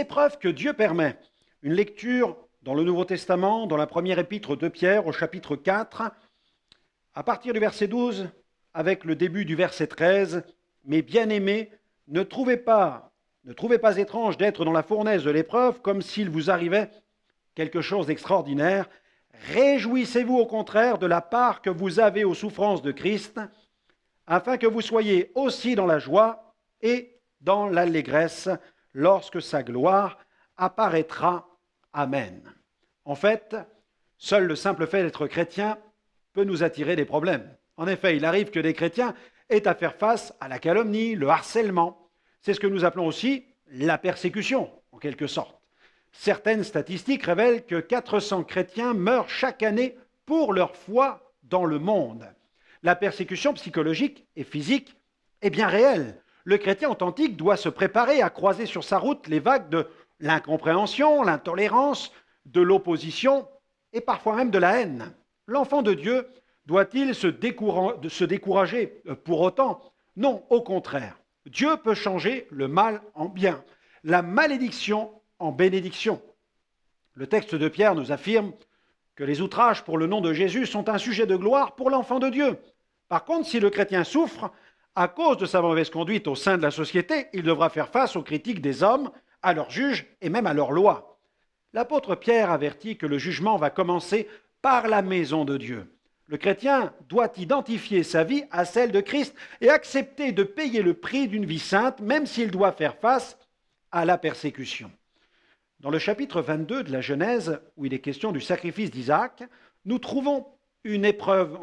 épreuves que Dieu permet. Une lecture dans le Nouveau Testament, dans la première épître de Pierre, au chapitre 4, à partir du verset 12, avec le début du verset 13. « Mes bien-aimés, ne trouvez pas étrange d'être dans la fournaise de l'épreuve comme s'il vous arrivait quelque chose d'extraordinaire. Réjouissez-vous au contraire de la part que vous avez aux souffrances de Christ, afin que vous soyez aussi dans la joie et dans l'allégresse lorsque sa gloire apparaîtra. Amen. » En fait, seul le simple fait d'être chrétien peut nous attirer des problèmes. En effet, il arrive que des chrétiens aient à faire face à la calomnie, le harcèlement. C'est ce que nous appelons aussi la persécution, en quelque sorte. Certaines statistiques révèlent que 400 chrétiens meurent chaque année pour leur foi dans le monde. La persécution psychologique et physique est bien réelle. Le chrétien authentique doit se préparer à croiser sur sa route les vagues de l'incompréhension, l'intolérance, de l'opposition et parfois même de la haine. L'enfant de Dieu doit-il se décourager pour autant? Non, au contraire. Dieu peut changer le mal en bien, la malédiction en bénédiction. Le texte de Pierre nous affirme que les outrages pour le nom de Jésus sont un sujet de gloire pour l'enfant de Dieu. Par contre, si le chrétien souffre à cause de sa mauvaise conduite au sein de la société, il devra faire face aux critiques des hommes, à leurs juges et même à leurs lois. L'apôtre Pierre avertit que le jugement va commencer par la maison de Dieu. Le chrétien doit identifier sa vie à celle de Christ et accepter de payer le prix d'une vie sainte, même s'il doit faire face à la persécution. Dans le chapitre 22 de la Genèse, où il est question du sacrifice d'Isaac, nous trouvons une épreuve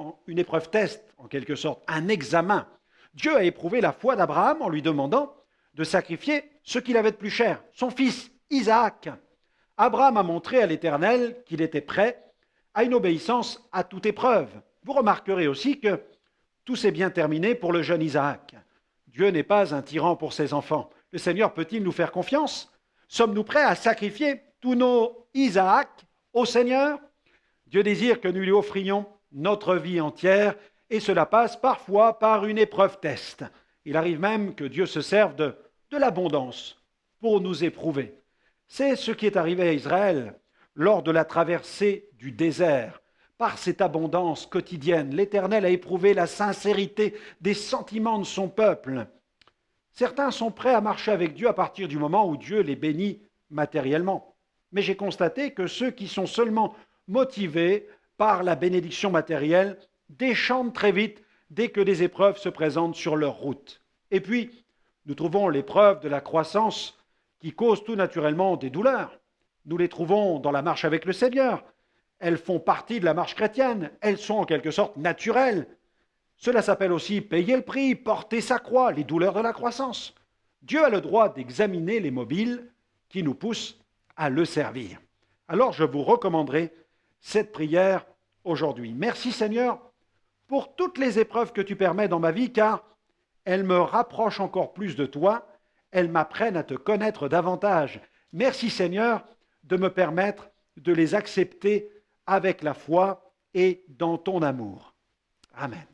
test, en quelque sorte, un examen. Dieu a éprouvé la foi d'Abraham en lui demandant de sacrifier ce qu'il avait de plus cher, son fils Isaac. Abraham a montré à l'Éternel qu'il était prêt à une obéissance à toute épreuve. Vous remarquerez aussi que tout s'est bien terminé pour le jeune Isaac. Dieu n'est pas un tyran pour ses enfants. Le Seigneur peut-il nous faire confiance? Sommes-nous prêts à sacrifier tous nos Isaac au Seigneur? Dieu désire que nous lui offrions notre vie entière et cela passe parfois par une épreuve test. Il arrive même que Dieu se serve de l'abondance pour nous éprouver. C'est ce qui est arrivé à Israël lors de la traversée du désert. Par cette abondance quotidienne, l'Éternel a éprouvé la sincérité des sentiments de son peuple. Certains sont prêts à marcher avec Dieu à partir du moment où Dieu les bénit matériellement. Mais j'ai constaté que ceux qui sont seulement motivés par la bénédiction matérielle déchantent très vite dès que des épreuves se présentent sur leur route. Et puis, nous trouvons l'épreuve de la croissance qui cause tout naturellement des douleurs. Nous les trouvons dans la marche avec le Seigneur. Elles font partie de la marche chrétienne. Elles sont en quelque sorte naturelles. Cela s'appelle aussi payer le prix, porter sa croix, les douleurs de la croissance. Dieu a le droit d'examiner les mobiles qui nous poussent à le servir. Alors je vous recommanderai cette prière aujourd'hui. Merci Seigneur pour toutes les épreuves que tu permets dans ma vie, car elles me rapprochent encore plus de toi, elles m'apprennent à te connaître davantage. Merci Seigneur de me permettre de les accepter avec la foi et dans ton amour. Amen.